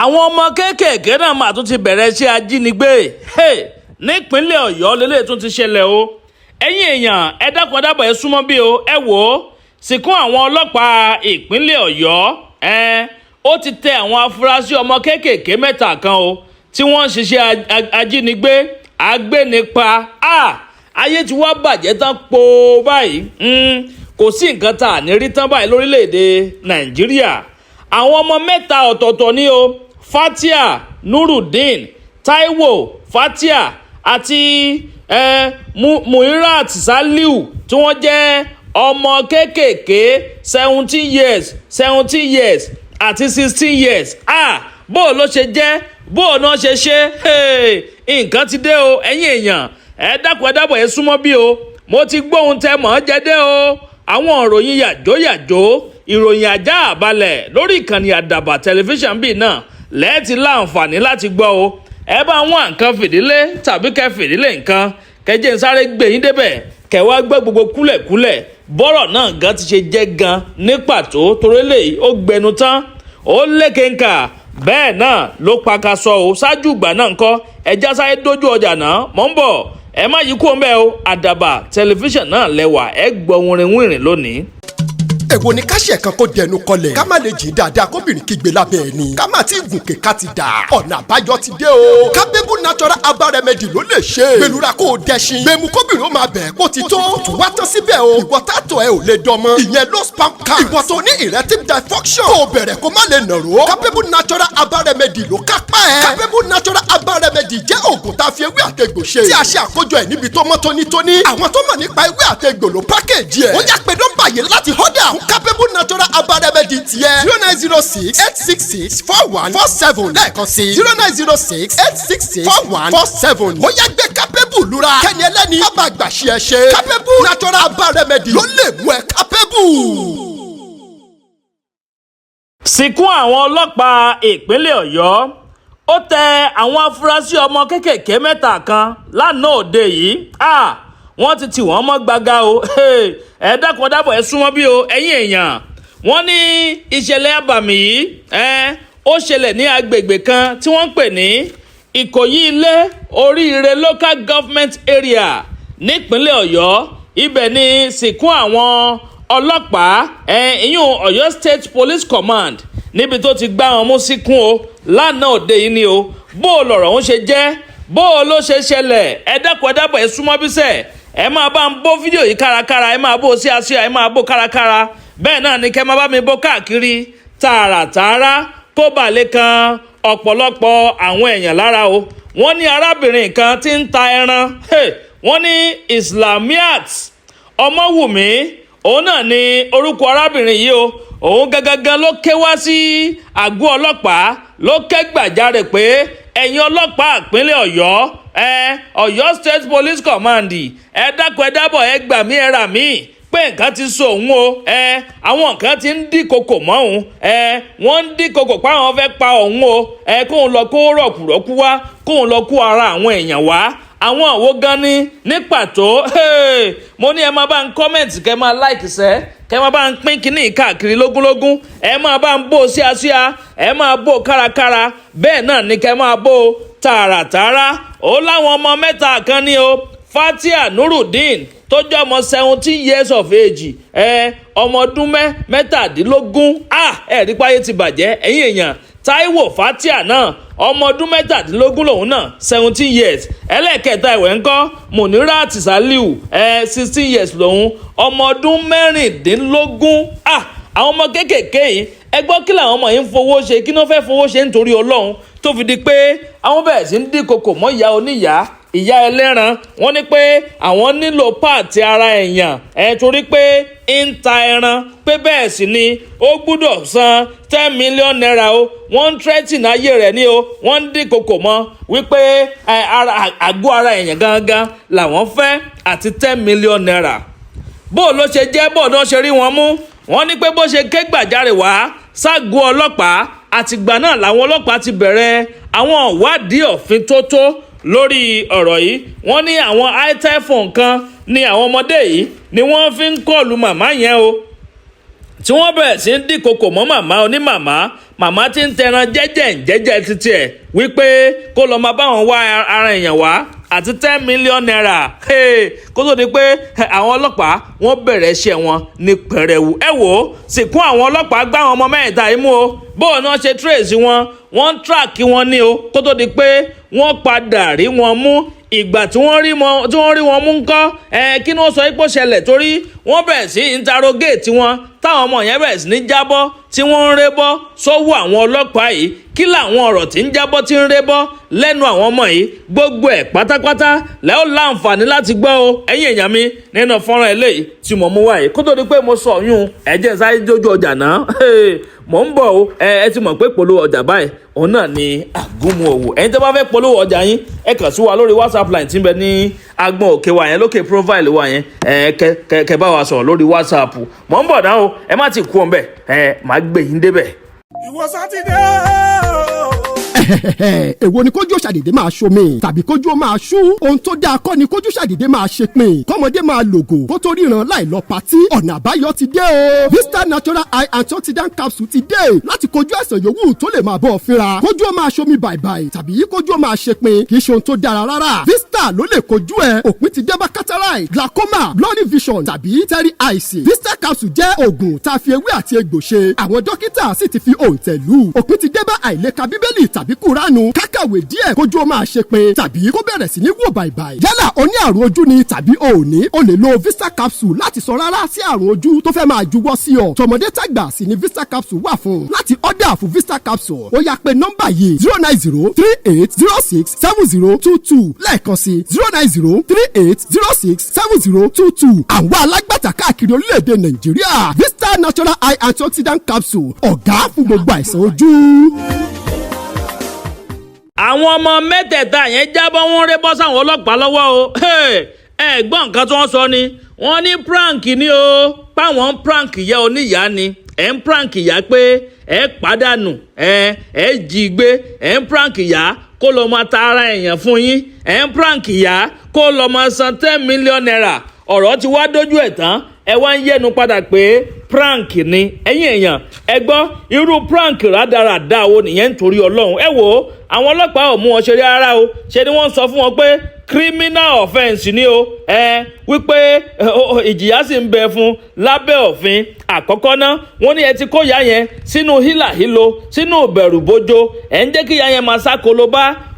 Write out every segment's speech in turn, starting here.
àwọn ọmọ kekeke náà mà tún ti bẹ̀rẹ̀ iṣẹ́ ajínigbé nípínlẹ̀ Ọ̀yọ́ lélẹ̀ tún ti ṣẹlẹ̀ o. ẹ̀yin èèyàn ẹ dákun ẹ dábọ̀ ẹ súnmọ́ bí o. ẹ wò ó Sikun Awon Olopa Ipinle Oyo ó ti tẹ àwọn afurasí ọmọ kekeke mẹ́ta kan o tí wọ́n ń ṣiṣẹ́ ajínigbé agbénipa. Ayé ti wá bàjẹ́ tán po báyìí. Kò sí nǹkan tá à ní rí tán báyìí lórílẹ̀‐èdè Nàìjíríà. Àwọn ọmọ mẹ́ta ọ̀tọ̀ọ̀tọ̀ ni o, Fatia Nurudeen, Taiwo Fatia àti Muirat Saliu tí wọ́n jẹ́ ọmọ kéékèèké 17 years àti 16 years. Bó o ló ṣe jẹ́, bó o náà ṣe ṣe, nǹkan ti dé o. ẹ̀yin èèyàn ẹ dákun ẹ dábọ̀ ẹ súnmọ́ bí o. mo ti gbóhun tẹ mọ̀ ọ́ jẹ́ dé o. àwọn ìròyìn yàjóyàjó, ìròyìn ajá àbálẹ̀ lórí ìkànnì àdàbà tẹlifíṣàn bíi náà lẹ́ẹ̀tì láǹfààní láti gbọ́ o. ẹ bá wọn nǹkan fìdílé tàbí kẹ fìdílé nǹkan kẹjẹ ń sáré gbé yín débẹ̀ kẹwàá gbọ́ gbogbo kúlẹ̀kúlẹ̀ bọ́rọ̀ náà gan ti ṣe jẹ́ gan ní pàtó torí lèyí ó gbẹnu tán ó lékenkà bẹ́ẹ̀ náà ló pakasọ o. ṣáájú ìgbà náà ńkọ́ ẹja sáré dójú ọjà náà mọ́ ń bọ̀ ẹ má yí kú ọmọ ẹ o. àdàbà tẹlifíṣàn náà lẹ́wà ẹ gbọ́ wìrìwìrì lónìí. èwo ni ká ṣe kan kó dẹnu kọlẹ̀ ká má lè jí dáadáa kóbìnrin kígbe lábẹ́ ẹni ká má ti gùnkè ká ti dà ọ̀nà àbáyọ ti dé o. Capable natural herbal remedy ló lè ṣe gbẹlura kó o dẹṣin gbẹmu kóbìnrin ó máa bẹ̀ kó ti tó tún wá tán síbẹ̀ o. ìwọ tààtọ̀ ẹ ò lè dọmọ ìyẹn low sperm count ìwọ tó ní erectile dysfunction kó o bẹ̀rẹ̀ kó má lè nàró. Capable natural herbal remedy ló kápá ẹ̀. Capable natural herbal remedy jẹ́ oògùn tá a fi ewé àtegbò ṣe tí a ṣe àkójọ ẹ̀ níbi tó mọ́ tónítóní. àwọn tó mọ̀ nípa ewé àtegbò ló pákéjì ẹ̀. ó yá pé nọ́mbà yìí láti họ́dà Capable natural herbal remedy tiẹ̀ 0906-866-4147 lẹ́ẹ̀kan sí 0906-866-4147. ó yá gbé Capable lura kẹ́ni ẹlẹ́ni bàbá àgbàṣe ẹ ṣe. Capable natural herbal remedy ló lè mú ẹ Capable. Sikun Awon Olopa Ipinle Oyo ó tẹ àwọn afurasí ọmọ kékèké mẹ́ta kan lánàá òde yìí. Wọ́n ti tì wọ́n mọ́ gbaga o. ẹ dákun dábọ̀ ẹ súnmọ́ bí o. ẹ̀yin èèyàn wọ́n ní ìṣẹ̀lẹ̀ àbàmì yìí ó ṣẹlẹ̀ ní agbègbè kan tí wọ́n ń pè ní Ìkòyí ilé oríire local government area nípínlẹ̀ Ọ̀yọ́. ibẹ̀ ni Sikun Awon Olopa ìyún Ọ̀yọ́ State Police Command níbi tó ti gbá wọn mú Sikun o lánàá òde yìí ni o. bó o lọ̀rọ̀ ń ṣe jẹ́, bó o ló ṣe ṣẹlẹ̀, ẹ dákun ẹ dábọ̀ ẹ súnmọ́ bí sẹ́ẹ̀ ẹ máa bá ń bó fídíò yìí kárakára, ẹ máa bó sí àṣìá, ẹ máa bó kárakára. bẹ́ẹ̀ náà ni kẹ́ máa bá mi bó káàkiri tààràtààrà kó bà lè kan ọ̀pọ̀lọpọ̀ àwọn èèyàn lára o. wọ́n ní arábìnrin kan tí ń ta ẹran, wọ́n ní Islamiat Ọmọwùmí, òun náà ni orúkọ arábìnrin yìí o. òun gangan ló ké wá sí àgọ́ ọlọ́pàá ló ké gbàjarè pé ẹ̀yin ọlọ́pàá ìpínlẹ̀ Ọ̀yọ́ Ọ̀yọ́ State Police Command ẹ dákun ẹ dábọ̀ ẹ gbà mí ẹ rà mí pé nǹkan ti so òun o. àwọn nǹkan ti ń dí kòkò mọ́ òun. wọ́n ń dí kòkò pa àwọn fẹ́ pa òun o. kóun lọ kó rọ̀kùrọ̀kú wá, kóun lọ kó ara àwọn èèyàn wá. àwọn àwo gan ni ní pàtó. mo ní ẹ máa bá ń kọ́mẹ̀ntì kẹ́ máa láìkì sẹ́ kẹ́ máa bá ń pín kínní káàkiri lógúnlógún. ẹ máa bá ń bó síasíá, ẹ máa bó kárakára. bẹ́ẹ̀ náà ni kẹ́ máa bó tààràtààrà. ó láwọn ọmọ mẹ́ta kan ní o. Fatia Nurudeen tó jẹ́ ọmọ 17 years of age, ọmọ ọdún mẹ́tàdínlógún. ẹ̀rí páyé ti bàjẹ́ ẹ̀yin èèyàn. Taiwo Fatia náà ọmọ ọdún mẹ́tàdínlógún lòun náà 17 years. ẹlẹ́ẹ̀kẹta ìwẹ̀ ńkọ́ Muirat Saliu 16 years lòun ọmọ ọdún mẹ́rìndínlógún. àwọn ọmọ kéékèèké yìí ẹ gbọ́ kí làwọn ọmọ yìí ń fowó ṣe, kí ló fẹ́ fowó ṣe nítorí Ọlọ́run tó fi di pé àwọn bẹ̀rẹ̀ sí ń dín kòkò mọ́ ìyá oníyàá, ìyá ẹlẹ́ran. wọ́n ní pé àwọn nílò páàtì ara èèyàn torí pé ń ta ẹran pé bẹ́ẹ̀ sì ni ó gbúdọ̀ san 10 million naira o. wọ́n ń threaten ayé rẹ̀ ní o. wọ́n ń dín kòkò mọ́ wípé àgọ́ ara èèyàn gangan làwọn fẹ́ àti 10 million naira. bó ló ṣe jẹ́, bó náà ṣe rí wọn mú. wọ́n ní pé bó ṣe ké gbàjarè wá ságọ́ ọlọ́pàá àtìgbà náà làwọn ọlọ́pàá ti bẹ̀rẹ̀ àwọn ìwádìí òfin tó lórí ọ̀rọ̀ yìí. wọ́n ní àwọn iTelephone kan ní àwọn ọmọdé yìí ni wọ́n fi ń kọlù màmá yẹn o. tí wọ́n bẹ̀rẹ̀ sí ń dínkokò mọ́ màmá onímàmá màmá tí ń tẹran jẹ́jẹ́ títí ẹ̀ wípé kó lọ́ọ́ máa bá wọn wá ara èèyàn wá àti 10 million naira kó tó di pé àwọn ọlọ́pàá wọ́n bẹ̀rẹ̀ iṣẹ́ wọn ní pẹ̀rẹ̀wù. ẹ wò ó Sikun àwọn ọlọ́pàá gbá àwọn ọmọ mẹ́ta yìí mú o bóun náà ṣe trace wọn wọ́n ń track wọn ní o kó tó di pé wọ́n padà rí wọn mú ìgbà tí wọ́n rí wọn mú ńkọ́ kí ni wọ́n sọ ipò ṣẹlẹ̀ torí wọ́n bẹ̀rẹ̀ sí interrogate wọn táwọn ọmọ yẹn bẹ̀rẹ̀ sí ní jábọ́ tí wọ́n ń rébọ́ sọ́wọ́ àwọn ọlọ́pàá yìí kí làwọn ọ̀rọ̀ tí ń jábọ́ tí ń rébọ́ lẹ́nu àwọn ọmọ yìí gbogbo ẹ̀ pátápátá lẹ́ ó láǹfààní láti gbọ́ o ẹ̀yin èèyàn mi nínú fọ́nrán eléyìí tí mo mú wáyé kó tó di pé mo sọ yún ẹ̀jẹ̀ sáré jójú ọjà náà mò ń bọ̀ o ẹ ti mọ̀ pé polówó ọjà báyìí òun náà ni àgúnmu òwò ẹ̀yin tó bá fẹ́ polówó ọjà yín ẹ kàn sí wa lórí WhatsApp line tí ń bẹ ní agbọn òkè wa yẹn lókè profile wa yẹn kẹ bá wa sọ̀rọ̀ lórí WhatsApp mò ń bọ̀ dáhùn ẹ má ti kú ọ̀nbẹ màá gbé yín débẹ̀. ìwọ sátidé èwo ni kójú ṣàdédé máa ṣomi tàbí kójú ó máa ṣú ohun tó dáa kọ́ ni kójú ṣàdédé máa ṣe pin kọ́mọdé máa lògò kó tó ríran láì lọ patí ọ̀nà àbáyọ ti dé o Vista Natural Eye Antioxidant Capsule ti dé láti kojú àìsàn yòówù tó lè máa bọ́ ọ fínra kójú ó máa ṣomi bàìbàì tàbí kójú ó máa ṣe pin kì í ṣe ohun tó dára rárá Vista ló lè kojú ẹ òpin ti dé bá cataract glaucoma blurry vision tàbí terry eyes Vista capsule jẹ́ oògùn tá a fi ewé àti egbò ṣe àwọn dókítà sì ti fi òǹtẹ̀ lù òpin ti dé bá àìlèka bíbélì tàbí kúránù kákàwé díẹ̀ kójú ó máa ṣe pin tàbí kó bẹ̀rẹ̀ sí ní wò bàìbàì yálà o ní àrùn ojú ni tàbí o ò ní o lè lo Vista capsule láti sọ rárá sí àrùn ojú tó fẹ́ máa juwọ́ sí ọ tọmọdé tàgbà sì ni Vista capsule wà fún láti ọ̀dà fún Vista capsule ó yá pé nọ́mbà yìí 09038067022 lẹ́ẹ̀kan sí 09038067022 àwọn alágbàtà káàkiri orílẹ̀-èdè Nàìjíríà Vista Natural Eye Antioxidant Capsule ọ̀gá fún gbogbo àìsàn ojú. àwọn ọmọ mẹ́tẹ̀ẹ̀ta yẹn jábọ́ wọn ré bọ́ sáwọn ọlọ́pàá lọ́wọ́ o ẹ gbọ́ nǹkan tí wọ́n sọ ni wọ́n ní prank ni o páwọn ń prank ìyá oníyàá ni ẹ̀ ń prank ìyá pé ẹ̀ pàdánù ẹ̀ jí gbé ẹ̀ ń prank ìyá kó lọ máa ta ara èèyàn fún yín ẹ̀ ń prank ìyá kó lọ máa san 10 million naira ọ̀rọ̀ ti wá dójú ẹ̀ tán ẹ wá ń yẹnu padà pé prank ni ẹ̀yin èèyàn ẹ gbọ́ irú prank rádaràda wo nìyẹn nítorí Ọlọ́run ẹ wò ó àwọn ọlọ́pàá ò mú wọn ṣeré rárá o ṣe ni wọ́n sọ fún wọn pé criminal offence ni o wípé ìjìyà sì ń bẹ fún lábẹ́ òfin àkọ́kọ́ náà wọ́n ní ẹ ti kó ìyá yẹn sínú hílàhílo sínú ìbẹ̀rùbojo ẹ̀ ń jẹ́ kí ìyá yẹn máa sá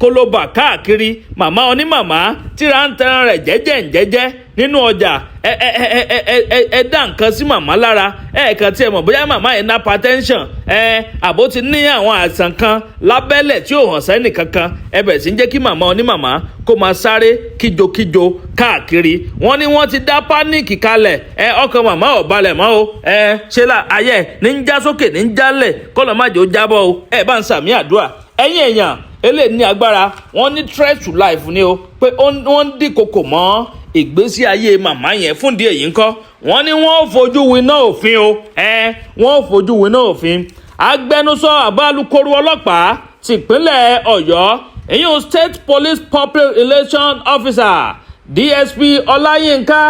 kólóbà káàkiri màmá onímàmá tíra ń tẹran rẹ̀ jẹ́jẹ́ nínú ọjà ẹ dá nǹkan sí màmá lára kàn tí ẹ mọ̀ bóyá màmá yẹn ní hypertension àbó ti ní àwọn àìsàn kan lábẹ́lẹ̀ tí ò hàn sẹ́nì kankan ẹ bẹ̀rẹ̀ sí ń jẹ́ kí màmá onímàmá kó máa sáré kíjokíjo káàkiri wọ́n ní wọ́n ti dá páníìkì kalẹ̀ ọkàn màmá ò balẹ̀ mọ́ o ṣe là ayẹ ní ń já sókè ní ń jálẹ̀ kọ́lọ́ má jẹ́ ó jábọ́ o bá ń sàmì àdúrà ẹ̀yin èèyàn eléyìí ní agbára wọ́n ní threat to life ni o pé wọ́n ń dínkokò mọ́ ìgbésí ayé màmá yẹn fún díẹ̀ yìí ńkọ́ wọ́n ní wọ́n fojú winá òfin o wọ́n fojú winá òfin agbẹnusọ àbálùkòrò ọlọ́pàá tìpínlẹ̀ Ọ̀yọ́ ìyún State Police Public Relations Officer DSP Ọláyínká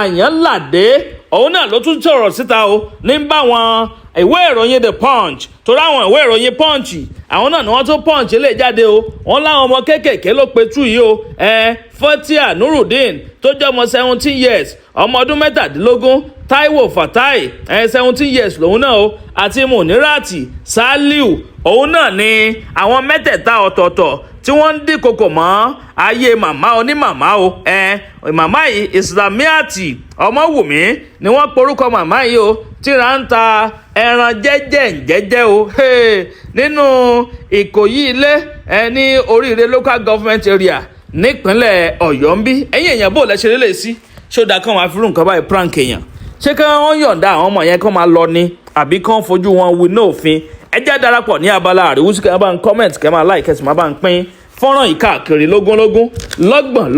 Àyànládé òun náà ló tún sọ̀rọ̀ síta o ní bá wọn ìwé ìròyìn The Punch torí àwọn ìwé ìròyìn Punch àwọn náà ni wọ́n tún Punch lè jáde o wọ́n láwọn ọmọ kéékèèké ló pe tú yìí o Fatia Nurudeen tó jẹ́ ọmọ 17 years ọmọ ọdún 17 Taiwo Fatai 17 years lòun náà o àti Munirati Saliu òun náà ni àwọn mẹ́tẹ̀ẹ̀ta ọ̀tọ̀ọ̀tọ̀ tí wọ́n ń dínkokò mọ́ ayé màmá onímàmá o màmá yìí Islamiati Ọmọwùmí ni wọ́n porúkọ màmá yìí o tíra ń ta ẹran jẹ́jẹ́ o nínú Ìkòyí ilé ní Oríire local government area nípínlẹ̀ Ọ̀yọ́ ń bí ẹ̀yin èèyàn bò lẹ́sẹ̀ lélẹ̀ sí ṣódà kan wàá fírun nǹkan báyìí prank èèyàn ṣé kí wọ́n yọ̀ǹda àwọn ọmọ yẹn kán máa lọ ni àbí kán fojú wọn winá òfin ẹ jẹ́ darapọ̀ ní abala àríwúsí kẹ́ bá ń comment kẹ́ máa like kẹ́ sì máa bá ń pín fọ́nrán yìí káàkiri lógúnlógún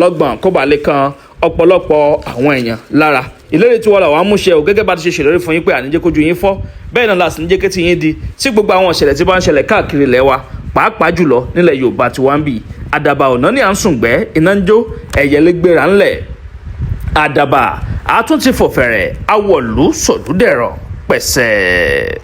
lọ́gbọ̀n kó bá lè kan ọ̀pọ̀lọpọ̀ àwọn èèyàn lára ìlérí tí wọ́n là wá mú ṣe o gẹ́gẹ́ bá ti ṣe ṣèlérí fún yín pé àníjẹ́ kójú yín fọ́ bẹ́ẹ̀ náà láti níjẹ́ kẹ́tì yín di sí gbogbo àwọn ìṣẹ̀lẹ̀ tí bá ń ṣẹlẹ̀ káàkiri ilẹ̀ wa pàápàá jùlọ nílẹ̀ Yorùbá tí wọ́n ń bì àdàbà ọ̀nà ní à ń sùngbẹ́ iná ń jó ẹ̀yẹlẹ́gbẹ̀rà ńlẹ̀ àdàbà àtúntì fòfẹ̀rẹ̀ awọ̀lú sọ̀dúdẹ̀rọ̀ pẹ̀sẹ̀.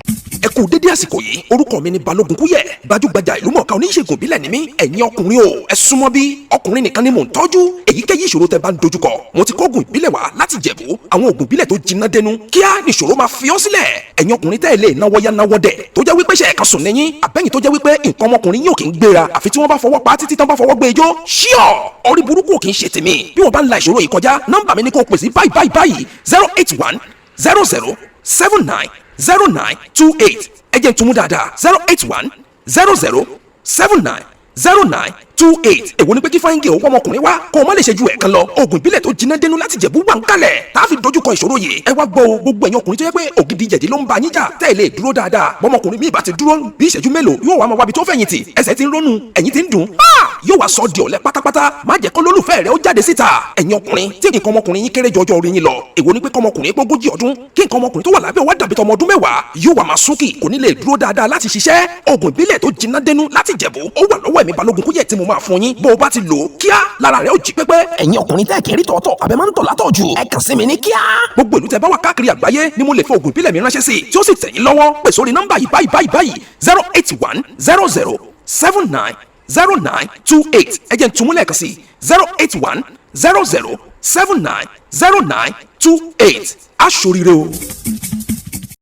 ẹ kú dédé àsìkò yìí orúkọ mi ni Balógun Kúyẹ̀ gbajúgbajà ìlúmọ̀ọ́ká oníṣègùn ìbílẹ̀ ni mí ẹ̀yin ọkùnrin o ẹ súnmọ́ bí ọkùnrin nìkan ni mò ń tọ́jú èyíkéyìí ìṣòro tẹ́ bá ń dojúkọ mo ti kọ́gùn ìbílẹ̀ wá láti Jẹ̀bú àwọn ògùn ìbílẹ̀ tó jiná dẹnu kíá nìṣòro máa fi ọ́ sílẹ̀ ẹ̀yin ọkùnrin tẹ́ ẹ lè náwó yá náwó dẹ̀ tó jẹ́ wípé ṣe ẹ̀ka sùn lẹ́yìn àbẹ́yìn tó jẹ́ wípé nǹkan ọmọkùnrin yóò kì í gbéra àfi tí wọ́n bá fọwọ́ pa títí tán bá fọwọ́ gbé ijó ṣíọ̀ orí burúkú kì í ṣe tèmi bí wọ́n bá ń la ìṣòro yìí kọjá nọ́mbà mi ni kò pè sí báyìí 081 00 79 0928 ẹ jẹ́ túmú dáadáa 081 00 79 0928 èwo ni pé kí fáyíngì owó ọmọkùnrin wá kó o má lè ṣe ju ẹ̀kan lọ oògùn ìbílẹ̀ tó jiná dénú láti Jẹ̀bú wà ń kalẹ̀ tá a fi dojúkọ ìṣòro yìí ẹ wá gbọ́ o gbogbo ẹ̀yin ọkùnrin tó yẹ pé ògidì jẹ̀dí ló ń bá yín jà tẹ́ ẹ lè dúró dáadáa bọ́mọkùnrin mi ìbá ti dúró bí ìṣẹ́jú mélòó yóò wá máa wábi tó fẹ̀yìntì ẹsẹ̀ ti ń rónú ẹ̀yìn ti ń dùn yóò wá sọ di ọ̀lẹ pátápátá má jẹ́ kó lólùfẹ́ rẹ̀ ó jáde síta ẹ̀yin ọkùnrin tí nǹkan ọmọkùnrin yín kéré jọjọ orí yín lọ èwo ni pé kọ́mọkùnrin pógójì ọdún kí nǹkan ọmọkùnrin tó wà lábẹ́ wá dàbí tọmọ ọdún mẹ́wàá yóò wá máa súnkì kò ní lè dúró dáadáa láti ṣiṣẹ́ oògùn ìbílẹ̀ tó jiná dénú láti Jẹ̀bú ó wà lọ́wọ́ ẹ̀mí Balógun Kúyẹ̀ tí mo máa fún yín bó o bá ti lò ó kíá lára rẹ̀ ó jí pépé. ẹ̀yin ọkùnrin tẹ́ kiri tọ̀ọ̀tọ̀ àbẹ máa ń tọ̀ látọ̀ jù ẹ kàn sí mi ní kíá. gbogbo ìlú tẹ́ bá wà káàkiri àgbáyé ni mo lè fi oògùn ìbílẹ̀ mi ránṣẹ́ sí tí ó sì tẹ̀ yín lọ́wọ́ pè sórí nọ́mbà yìí báyìí 081 00 79 0928 ẹ jẹ́ n tún mú lẹ́ẹ̀kan sí 081 00 79 0928 aṣoríire o.